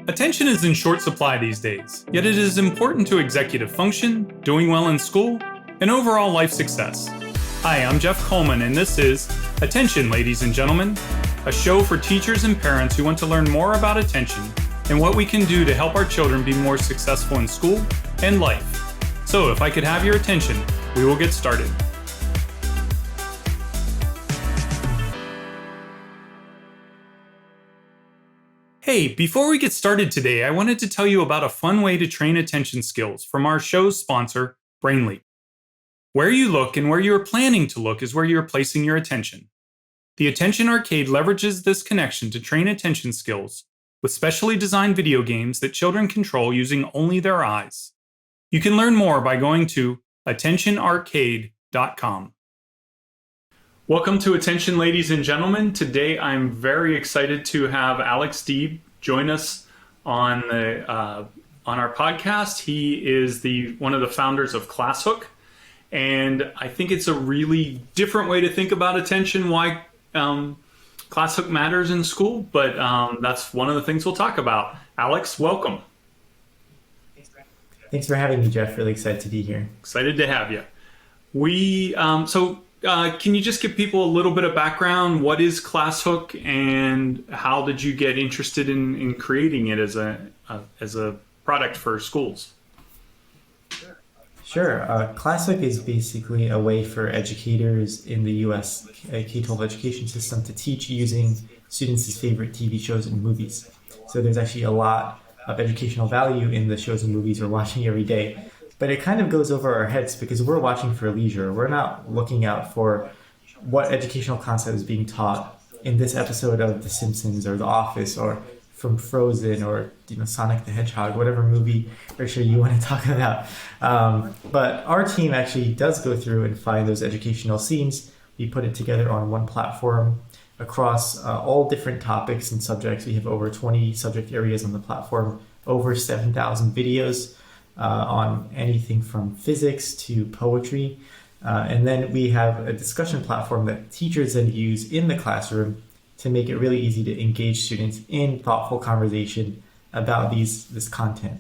Attention is in short supply these days, yet it is important to executive function, doing well in school, and overall life success. Hi, I'm Jeff Coleman, and this is Attention, ladies and gentlemen, a show for teachers and parents who want to learn more about attention and what we can do to help our children be more successful in school and life. So if I could have your attention, we will get started. Hey, before we get started today, I wanted to tell you about a fun way to train attention skills from our show's sponsor, Brainly. Where you look and where you are planning to look is where you are placing your attention. The Attention Arcade leverages this connection to train attention skills with specially designed video games that children control using only their eyes. You can learn more by going to attentionarcade.com. Welcome to Attention, ladies and gentlemen. Today I'm very excited to have Alex Deeb join us on our podcast. He is one of the founders of ClassHook, and I think it's a really different way to think about attention, why ClassHook matters in school, but that's one of the things we'll talk about. Alex, welcome. Thanks for having me, Jeff. Really excited to be here. Excited to have you. Can you just give people a little bit of background? What is ClassHook, and how did you get interested in creating it as a product for schools? Sure. ClassHook is basically a way for educators in the U.S. K-12 education system to teach using students' favorite TV shows and movies. So there's actually a lot of educational value in the shows and movies we're watching every day. But it kind of goes over our heads because we're watching for leisure. We're not looking out for what educational concept is being taught in this episode of The Simpsons or The Office or from Frozen or Sonic the Hedgehog, whatever movie or show you want to talk about. But our team actually does go through and find those educational scenes. We put it together on one platform across all different topics and subjects. We have over 20 subject areas on the platform, over 7,000 videos. On anything from physics to poetry. And then we have a discussion platform that teachers then use in the classroom to make it really easy to engage students in thoughtful conversation about this content,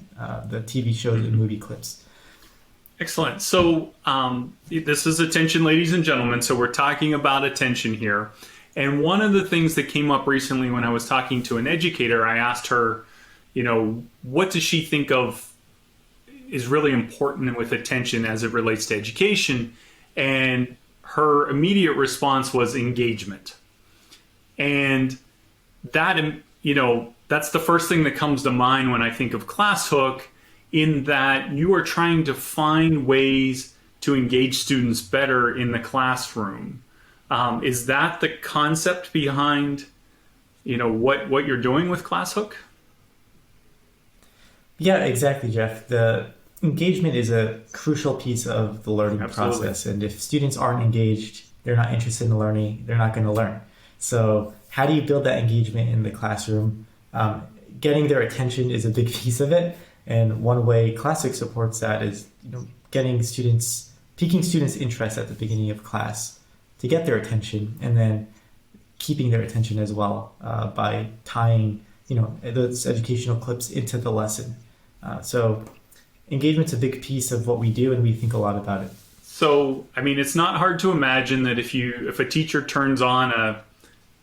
the TV shows and movie clips. Excellent. So this is Attention, ladies and gentlemen. So we're talking about attention here. And one of the things that came up recently when I was talking to an educator, I asked her, what does she think of is really important with attention as it relates to education, and her immediate response was engagement. And that, that's the first thing that comes to mind when I think of ClassHook, in that you are trying to find ways to engage students better in the classroom. Is that the concept behind, what you're doing with ClassHook? Yeah, exactly, Jeff. The engagement is a crucial piece of the learning Absolutely. process. And if students aren't engaged, they're not interested in learning, they're not going to learn. So how do you build that engagement in the classroom? Getting their attention is a big piece of it. And one way ClassHook supports that is, piquing students' interest at the beginning of class to get their attention, and then keeping their attention as well by tying, those educational clips into the lesson. So engagement's a big piece of what we do, and we think a lot about it. So, it's not hard to imagine that if a teacher turns on a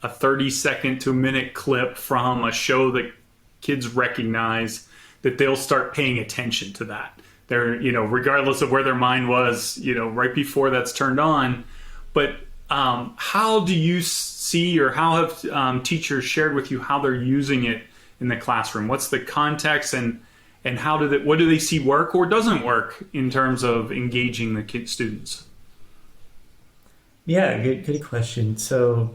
30-second to a minute clip from a show that kids recognize, that they'll start paying attention to that. They're, regardless of where their mind was, right before that's turned on. But how do you see, or how have teachers shared with you how they're using it in the classroom? What's the context, and what do they see work or doesn't work in terms of engaging the students? Yeah, good question. So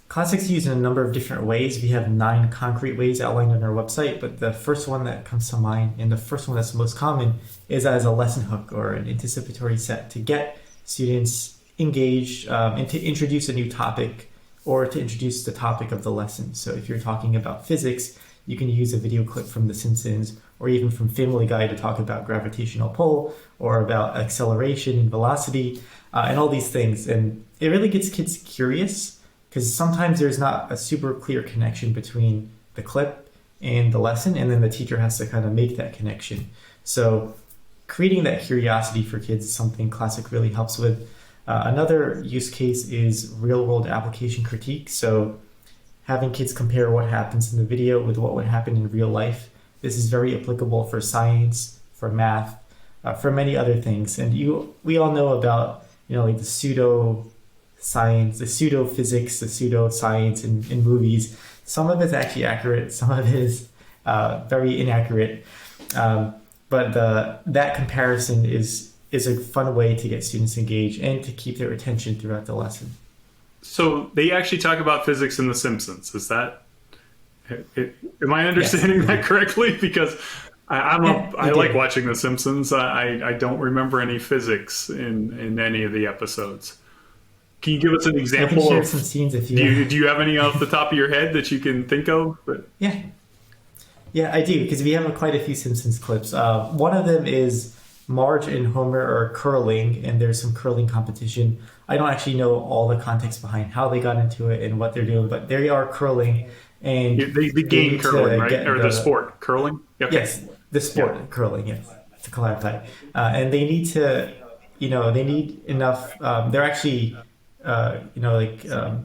ClassHook's used in a number of different ways. We have 9 concrete ways outlined on our website, but the first one that comes to mind, and the first one that's the most common, is as a lesson hook or an anticipatory set to get students engaged and to introduce a new topic or to introduce the topic of the lesson. So if you're talking about physics, you can use a video clip from The Simpsons or even from Family Guy to talk about gravitational pull or about acceleration and velocity and all these things. And it really gets kids curious because sometimes there's not a super clear connection between the clip and the lesson, and then the teacher has to kind of make that connection. So creating that curiosity for kids is something ClassHook really helps with. Another use case is real world application critique. So having kids compare what happens in the video with what would happen in real life. This is very applicable for science, for math, for many other things. And we all know about, like the pseudo science, the pseudo physics, the pseudo science in movies. Some of it's actually accurate. Some of it is very inaccurate. But that comparison is a fun way to get students engaged and to keep their attention throughout the lesson. So they actually talk about physics in The Simpsons. Is that, am I understanding that correctly? Because I like watching The Simpsons. I don't remember any physics in any of the episodes. Can you give us an example? I can share some scenes if you do you have any off the top of your head that you can think of? Yeah, I do, because we have quite a few Simpsons clips. One of them is Marge and Homer are curling, and there's some curling competition. I don't actually know all the context behind how they got into it and what they're doing, but they are curling. And the game curling, right? Or the sport curling? Okay. Yes, the sport curling, yes, to clarify. And they need to, they need enough, they're actually,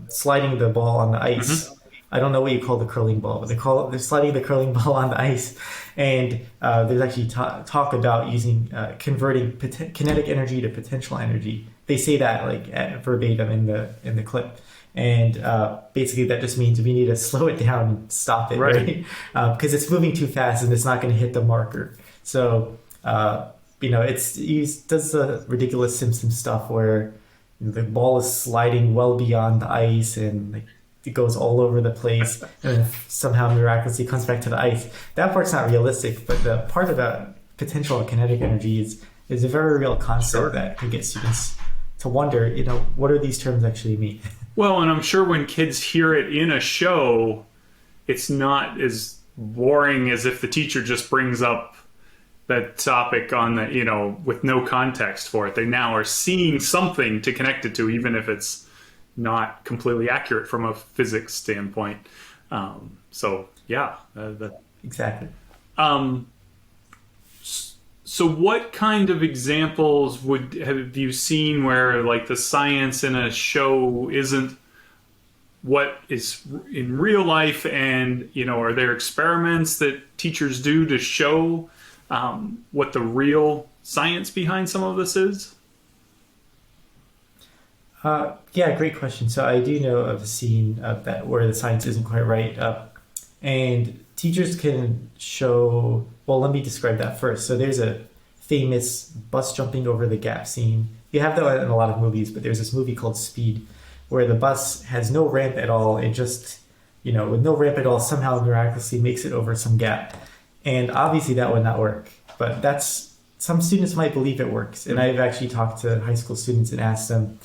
sliding the ball on the ice. Mm-hmm. I don't know what you call the curling ball, but they're sliding the curling ball on the ice. And there's actually talk about using converting kinetic energy to potential energy. They say that verbatim in the clip. And basically that just means we need to slow it down and stop it, right? Because it's moving too fast and it's not going to hit the marker. So, he does the ridiculous Simpson stuff where the ball is sliding well beyond the ice and it goes all over the place and then somehow miraculously comes back to the ice. That part's not realistic, but the part about potential and kinetic energy is a very real concept that can get students to wonder, what do these terms actually mean? Well, and I'm sure when kids hear it in a show, it's not as boring as if the teacher just brings up that topic on the, with no context for it. They now are seeing something to connect it to, even if it's not completely accurate from a physics standpoint. Exactly. So what kind of examples have you seen where the science in a show isn't what is in real life, and are there experiments that teachers do to show what the real science behind some of this is? Great question. So I do know of a scene that where the science isn't quite right, and teachers can show. Well, let me describe that first. So there's a famous bus jumping over the gap scene. You have that in a lot of movies, but there's this movie called Speed, where the bus has no ramp at all. It just, with no ramp at all, somehow miraculously makes it over some gap. And obviously that would not work. But some students might believe it works. And I've actually talked to high school students and asked them,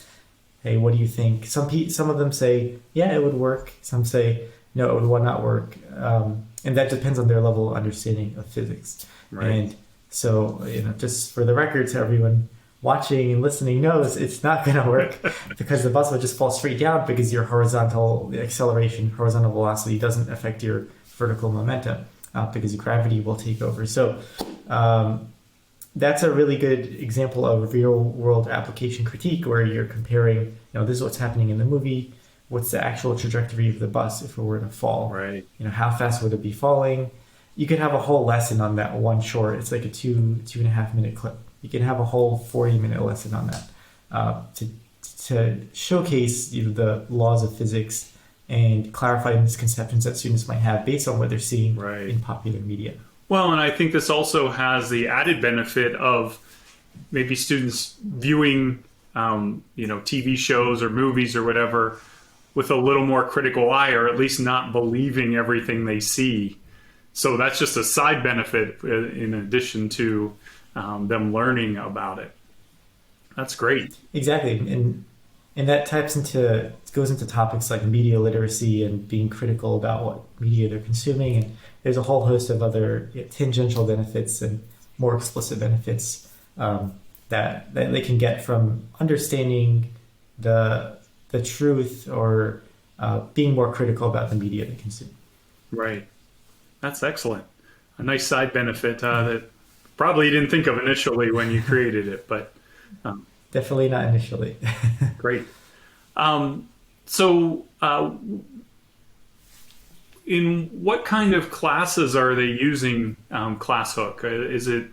hey, what do you think? Some of them say, yeah, it would work. Some say, no, it would not work. And that depends on their level of understanding of physics. Right. And so, just for the record, so everyone watching and listening knows it's not going to work because the bus will just fall straight down because your horizontal acceleration, horizontal velocity doesn't affect your vertical momentum because gravity will take over. So that's a really good example of real world application critique where you're comparing, this is what's happening in the movie. What's the actual trajectory of the bus if it were to fall? Right. How fast would it be falling? You could have a whole lesson on that one short. It's like a 2.5 minute clip. You can have a whole 40-minute lesson on that to showcase the laws of physics and clarify misconceptions that students might have based on what they're seeing in popular media. Well, and I think this also has the added benefit of maybe students viewing, TV shows or movies or whatever with a little more critical eye, or at least not believing everything they see. So that's just a side benefit in addition to them learning about it. That's great. Exactly. And that goes into topics like media literacy and being critical about what media they're consuming. And there's a whole host of other tangential benefits and more explicit benefits that they can get from understanding the truth or being more critical about the media they consume. Right. That's excellent. A nice side benefit that probably you didn't think of initially when you created it, but um, Definitely not initially. great. So, in what kind of classes are they using ClassHook? Is it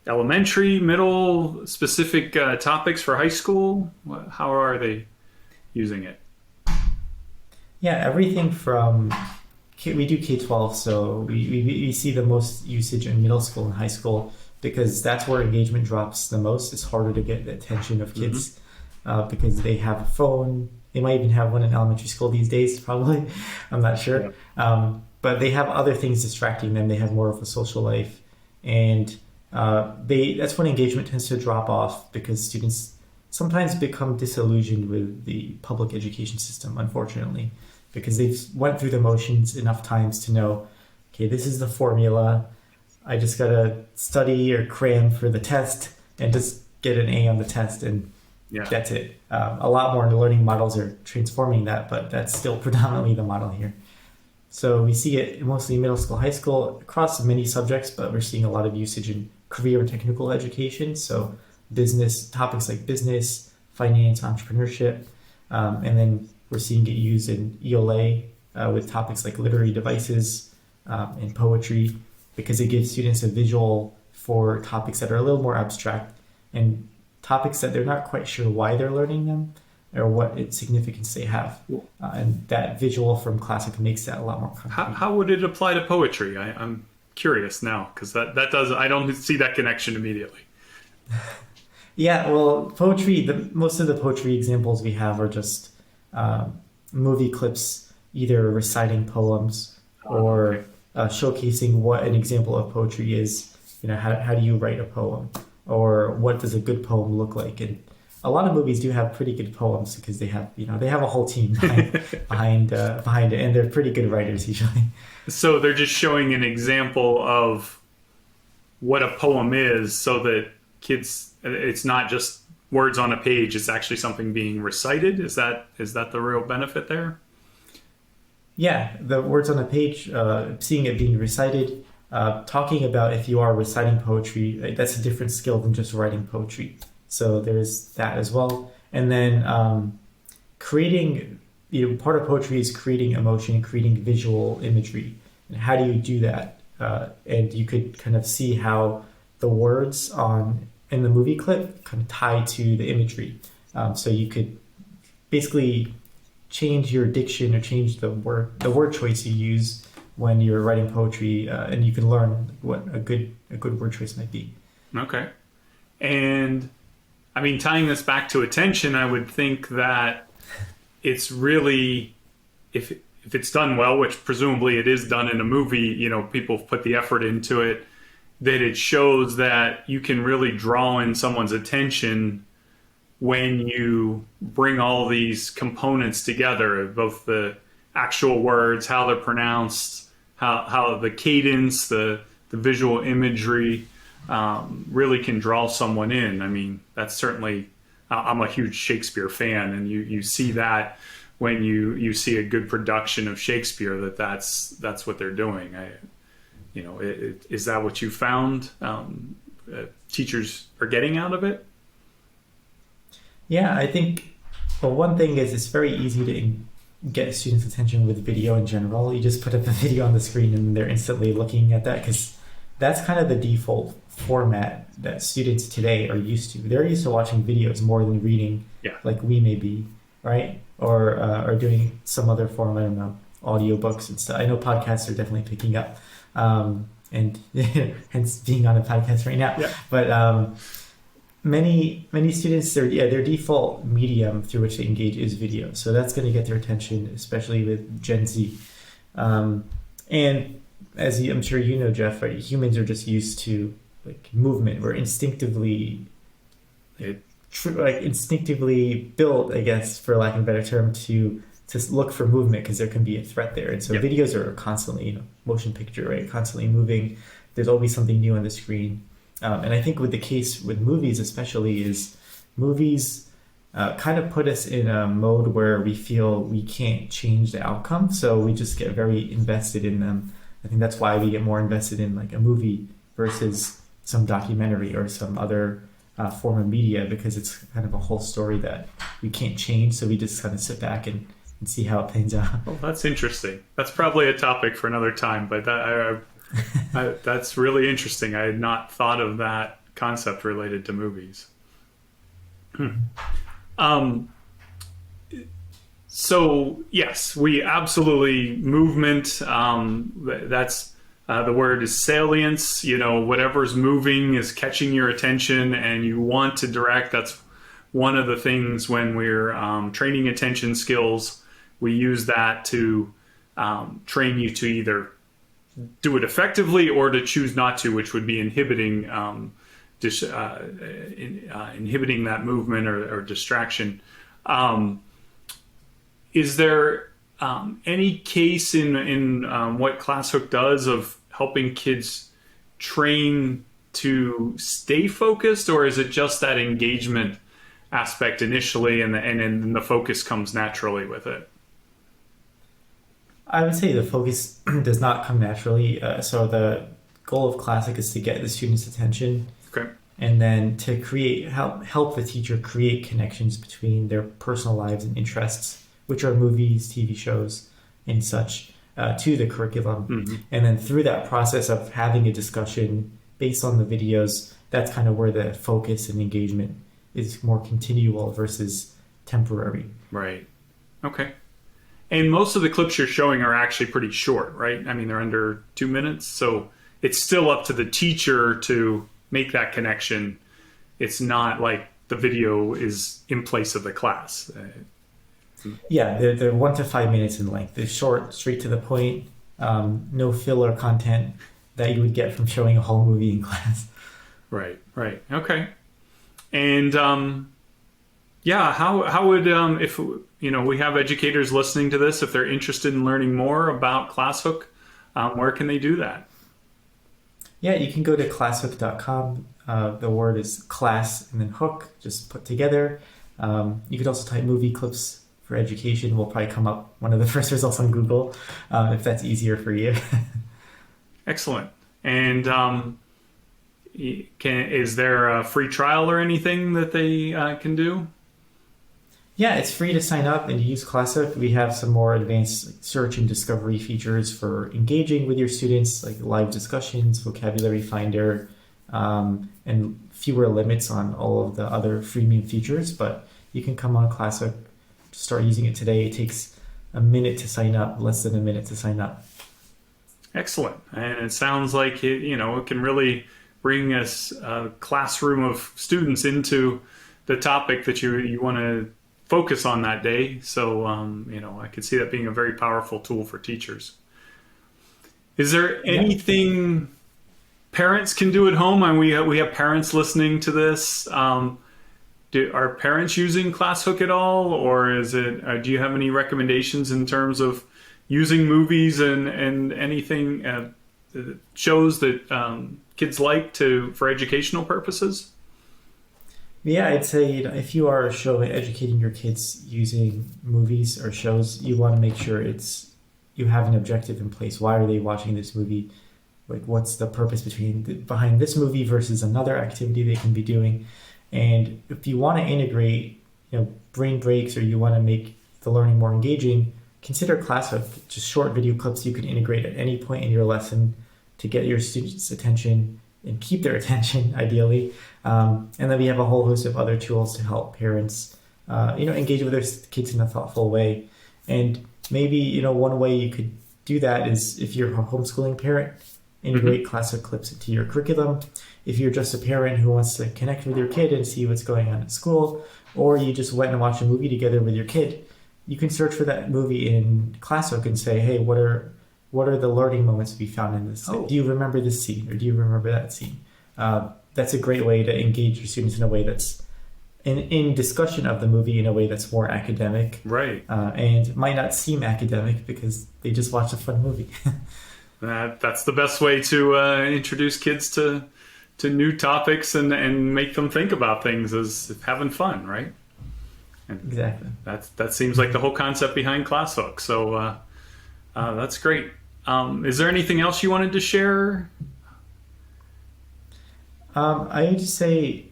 elementary, middle, specific topics for high school? How are they using it? Yeah, everything from we do K-12, so we see the most usage in middle school and high school because that's where engagement drops the most. It's harder to get the attention of kids because they have a phone. They might even have one in elementary school these days, probably. I'm not sure. Yeah. But they have other things distracting them. They have more of a social life. And that's when engagement tends to drop off because students sometimes become disillusioned with the public education system, unfortunately, because they've went through the motions enough times to know, okay, this is the formula. I just gotta study or cram for the test and just get an A on the test, and Yeah. that's it. A lot more learning models are transforming that, but that's still predominantly the model here. So we see it mostly in middle school, high school, across many subjects, but we're seeing a lot of usage in career and technical education. So business topics like business, finance, entrepreneurship, and then we're seeing it used in ELA with topics like literary devices and poetry because it gives students a visual for topics that are a little more abstract and topics that they're not quite sure why they're learning them or what significance they have. And that visual from ClassHook makes that a lot more concrete. How would it apply to poetry? I'm curious now because that does I don't see that connection immediately. Yeah, well, poetry, most of the poetry examples we have are just movie clips, either reciting poems or showcasing what an example of poetry is. You know, how do you write a poem? Or what does a good poem look like? And a lot of movies do have pretty good poems because they have a whole team behind it, and they're pretty good writers usually. So they're just showing an example of what a poem is so that kids, it's not just words on a page, it's actually something being recited. Is that the real benefit there? Yeah, the words on a page, seeing it being recited, talking about if you are reciting poetry, that's a different skill than just writing poetry. So there's that as well. And then creating, part of poetry is creating emotion, creating visual imagery. And how do you do that? And you could kind of see how the words in the movie clip kind of tie to the imagery. So you could basically change your diction or change the word choice you use when you're writing poetry, and you can learn what a good word choice might be. Okay. And I mean, tying this back to attention, I would think that it's really, if it's done well, which presumably it is done in a movie, people put the effort into it, that it shows that you can really draw in someone's attention when you bring all these components together, both the actual words, how they're pronounced, how the cadence, the visual imagery really can draw someone in. I mean, that's certainly, I'm a huge Shakespeare fan, and you see that when you see a good production of Shakespeare, that's what they're doing. Is that what you found teachers are getting out of it? Yeah, I think, well, one thing is it's very easy to get students' attention with video in general. You just put up a video on the screen and they're instantly looking at that because that's kind of the default format that students today are used to. They're used to watching videos more than reading, like we may be, right? Or doing some other form, I don't know, audiobooks and stuff. I know podcasts are definitely picking up, and hence being on a podcast right now. Yeah. But many students, their default medium through which they engage is video. So that's going to get their attention, especially with Gen Z. And as I'm sure you know, Jeff, right, humans are just used to like movement. We're instinctively built, I guess, for lack of a better term, to look for movement because there can be a threat there. And so videos are constantly, motion picture, right? Constantly moving. There's always something new on the screen. And I think with the case with movies especially is movies kind of put us in a mode where we feel we can't change the outcome. So we just get very invested in them. I think that's why we get more invested in like a movie versus some documentary or some other form of media, because it's kind of a whole story that we can't change. So we just kind of sit back and see how it pans out. Well, that's interesting. That's probably a topic for another time, but that's really interesting. I had not thought of that concept related to movies. So yes, we absolutely movement. That's the word is salience. You know, whatever's moving is catching your attention, and you want to direct. That's one of the things when we're training attention skills. We use that to train you to either do it effectively or to choose not to, which would be inhibiting inhibiting that movement or distraction. Is there any case in what ClassHook does of helping kids train to stay focused, or is it just that engagement aspect initially, and then the focus comes naturally with it? I would say the focus does not come naturally. So the goal of ClassHook is to get the students' attention, Okay. and then to help the teacher create connections between their personal lives and interests, which are movies, TV shows, and such, to the curriculum. Mm-hmm. And then through that process of having a discussion based on the videos, that's kind of where the focus and engagement is more continual versus temporary. Right. Okay. And most of the clips you're showing are actually pretty short, right? I mean, they're under 2 minutes. So it's still up to the teacher to make that connection. It's not like the video is in place of the class. Yeah, they're 1 to 5 minutes in length. They're short, straight to the point, no filler content that you would get from showing a whole movie in class. Right. Okay. And yeah, how would if we have educators listening to this, if they're interested in learning more about ClassHook, where can they do that? Yeah, you can go to classhook.com. The word is class and then hook, just put together. You could also type movie clips for education. Will probably come up one of the first results on Google, if that's easier for you. Excellent. And is there a free trial or anything that they can do? Yeah, it's free to sign up and use ClassHook. We have some more advanced search and discovery features for engaging with your students, like live discussions, vocabulary finder, and fewer limits on all of the other freemium features. But you can come on ClassHook, start using it today. It takes a minute to sign up, less than a minute to sign up. Excellent. And it sounds like it can really bring us a classroom of students into the topic that you want to focus on that day. So, I could see that being a very powerful tool for teachers. Is there anything parents can do at home? And we have parents listening to this. Are parents using ClassHook at all? Or is it, do you have any recommendations in terms of using movies and anything, shows that kids like for educational purposes? Yeah, I'd say if you are educating your kids using movies or shows, you want to make sure you have an objective in place. Why are they watching this movie? Like, what's the purpose behind this movie versus another activity they can be doing? And if you want to integrate, brain breaks, or you want to make the learning more engaging, consider ClassHook. Just short video clips you can integrate at any point in your lesson to get your students' attention and keep their attention, ideally. And then we have a whole host of other tools to help parents, engage with their kids in a thoughtful way. And maybe, one way you could do that is, if you're a homeschooling parent, integrate ClassHook clips into your curriculum. If you're just a parent who wants to connect with your kid and see what's going on at school, or you just went and watched a movie together with your kid, you can search for that movie in ClassHook and say, hey, what are the learning moments to be found in this? Oh. Do you remember this scene, or do you remember that scene? That's a great way to engage your students in a way that's in discussion of the movie in a way that's more academic, Right. And might not seem academic because they just watched a fun movie. That's the best way to introduce kids to new topics and make them think about things, is having fun, right? And Exactly. that seems like the whole concept behind ClassHook. So that's great. Is there anything else you wanted to share? I would just say,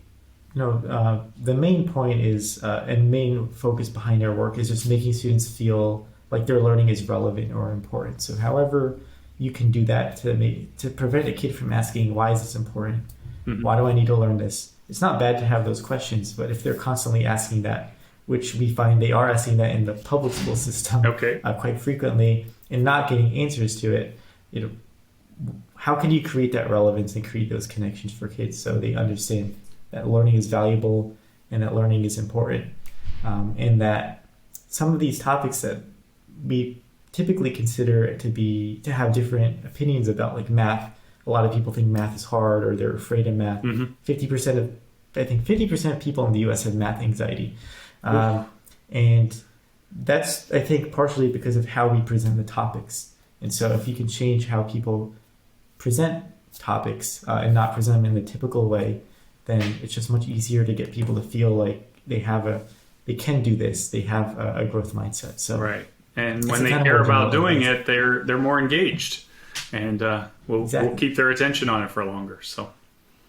the main point is, and main focus behind our work is just making students feel like their learning is relevant or important. So however you can do that to prevent a kid from asking, why is this important? Mm-hmm. Why do I need to learn this? It's not bad to have those questions, but if they're constantly asking that, which we find they are asking that in the public school system quite frequently, and not getting answers to it, how can you create that relevance and create those connections for kids so they understand that learning is valuable and that learning is important, and that some of these topics that we typically consider to have different opinions about, like math. A lot of people think math is hard or they're afraid of math. 50% of people in the US have math anxiety. And that's, I think, partially because of how we present the topics. And so if you can change how people present topics and not present them in the typical way, then it's just much easier to get people to feel like they can do this. They have a growth mindset. So right. And when they care about doing it, they're more engaged, and we'll keep their attention on it for longer. So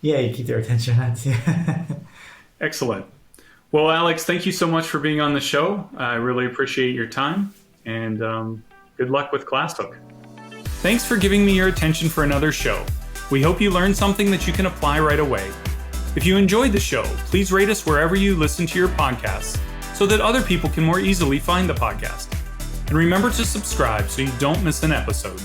yeah, you keep their attention on it. Excellent. Well, Alex, thank you so much for being on the show. I really appreciate your time, and good luck with ClassHook. Thanks for giving me your attention for another show. We hope you learned something that you can apply right away. If you enjoyed the show, please rate us wherever you listen to your podcasts so that other people can more easily find the podcast. And remember to subscribe so you don't miss an episode.